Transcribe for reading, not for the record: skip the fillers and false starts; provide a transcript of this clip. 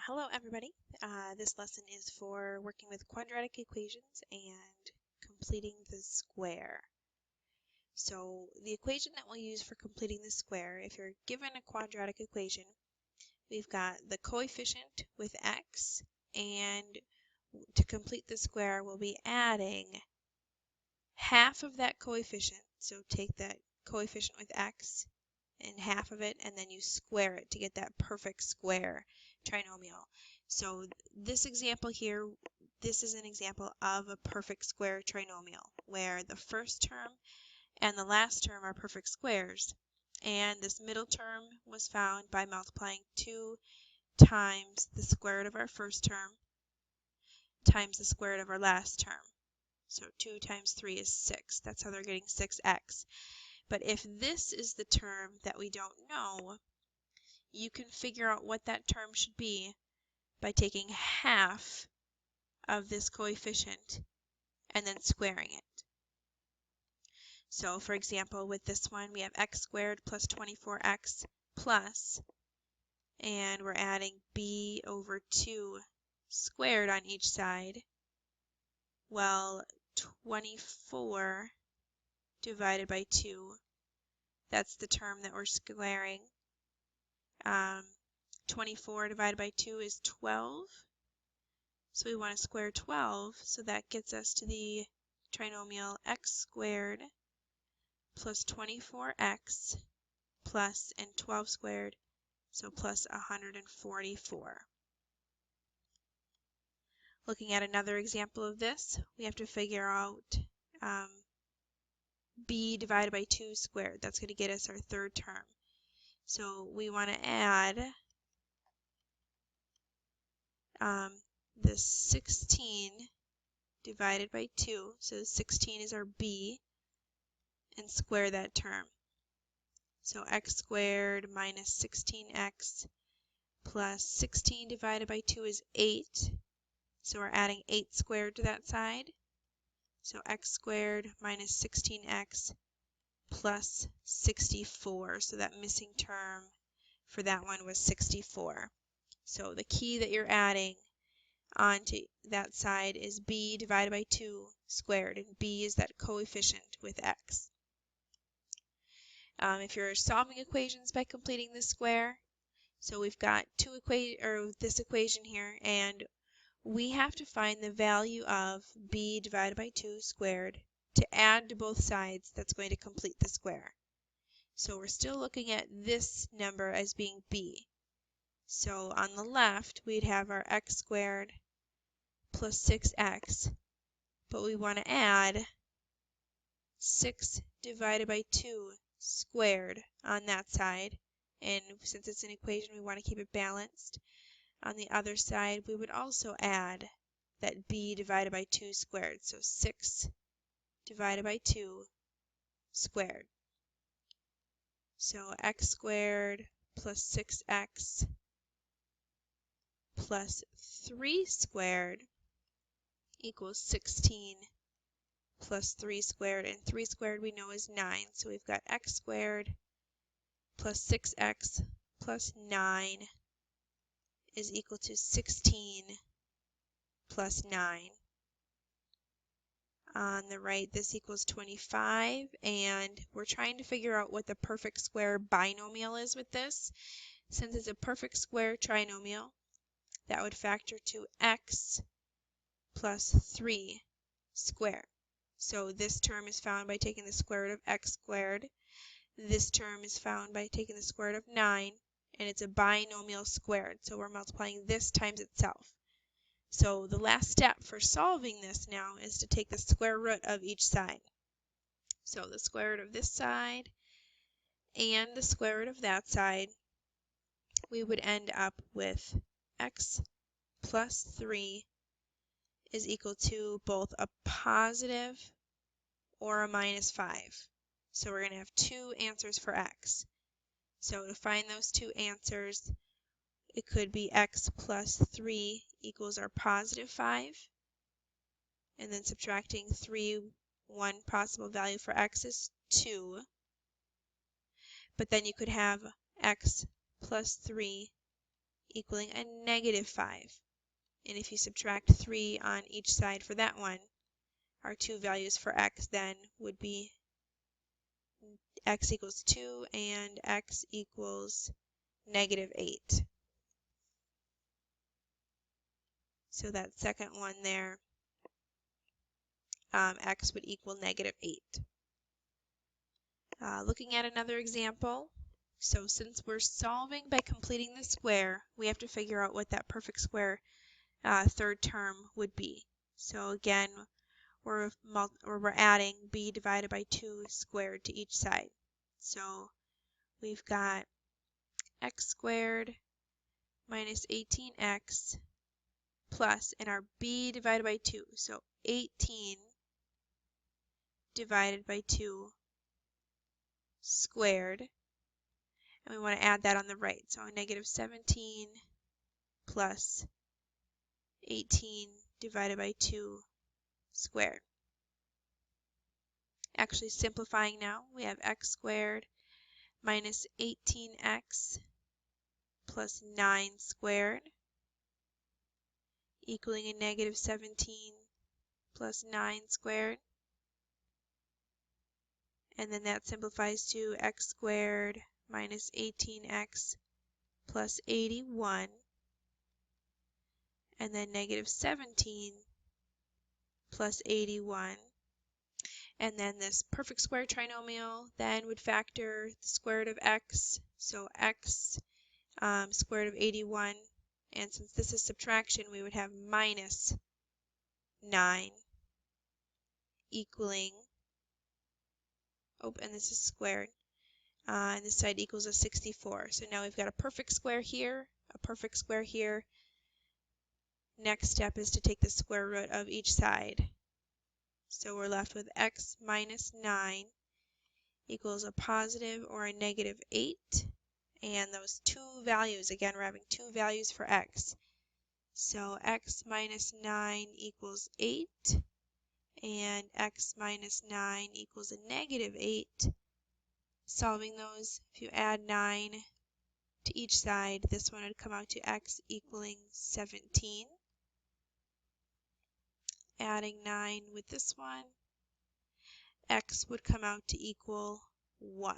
Hello everybody. This lesson is for working with quadratic equations and completing the square. So the equation that we'll use for completing the square, if you're given a quadratic equation, we've got the coefficient with x, and to complete the square we'll be adding half of that coefficient. So take that coefficient with x and half of it, and then you square it to get that perfect square trinomial. So this example here, this is an example of a perfect square trinomial where the first term and the last term are perfect squares, and this middle term was found by multiplying 2 times the square root of our first term times the square root of our last term. So 2 times 3 is 6. That's how they're getting 6x. But if this is the term that we don't know, you can figure out what that term should be by taking half of this coefficient and then squaring it. So for example, with this one, we have x squared plus 24x plus, and we're adding b over 2 squared on each side. Well, 24 divided by 2, that's the term that we're squaring. 24 divided by 2 is 12. So we want to square 12, so that gets us to the trinomial x squared plus 24x plus and 12 squared, so plus 144. Looking at another example of this, we have to figure out b divided by 2 squared. That's going to get us our third term. So we want to add the 16 divided by 2, so 16 is our b, and square that term. So x squared minus 16x plus 16 divided by 2 is 8, so we're adding 8 squared to that side. So x squared minus 16x plus 64, so that missing term for that one was 64. So the key that you're adding onto that side is b divided by 2 squared, and b is that coefficient with x. If you're solving equations by completing the square, so we've got this equation here, and we have to find the value of b divided by 2 squared to add to both sides that's going to complete the square. So we're still looking at this number as being b. So on the left, we'd have our x squared plus 6x, but we want to add 6 divided by 2 squared on that side, and since it's an equation, we want to keep it balanced. On the other side, we would also add that b divided by 2 squared, so 6 divided by 2 squared. So x squared plus 6x plus 3 squared equals 16 plus 3 squared, and 3 squared we know is 9, so we've got x squared plus 6x plus 9 is equal to 16 plus 9. On the right, this equals 25, and we're trying to figure out what the perfect square binomial is with this. Since it's a perfect square trinomial, that would factor to x plus 3 squared. So this term is found by taking the square root of x squared. This term is found by taking the square root of 9, and it's a binomial squared, so we're multiplying this times itself. So the last step for solving this now is to take the square root of each side. So the square root of this side and the square root of that side, we would end up with x plus 3 is equal to both a positive or a minus 5. So we're going to have two answers for x. So to find those two answers, it could be x plus 3 equals our positive 5, and then subtracting 3, one possible value for x is 2. But then you could have x plus 3 equaling a negative 5. And if you subtract 3 on each side for that one, our two values for x then would be x equals 2 and x equals negative 8. So that second one there, x would equal negative 8. Looking at another example, so since we're solving by completing the square, we have to figure out what that perfect square third term would be. So again, we're adding b divided by 2 squared to each side. So we've got x squared minus 18x plus, and our b divided by 2, so 18 divided by 2 squared, and we want to add that on the right, so negative 17 plus 18 divided by 2 squared. Actually simplifying now, we have x squared minus 18x plus 9 squared equaling a negative 17 plus 9 squared. And then that simplifies to x squared minus 18x plus 81, and then negative 17 plus 81. And then this perfect square trinomial then would factor the square root of x, so x square root of 81, and since this is subtraction, we would have minus 9 equaling, and this is squared, and this side equals a 64. So now we've got a perfect square here, a perfect square here. Next step is to take the square root of each side. So we're left with x minus 9 equals a positive or a negative 8. And those two values, again, we're having two values for x. So x minus 9 equals 8, and x minus 9 equals a negative 8. Solving those, if you add 9 to each side, this one would come out to x equaling 17. Adding 9 with this one, x would come out to equal 1.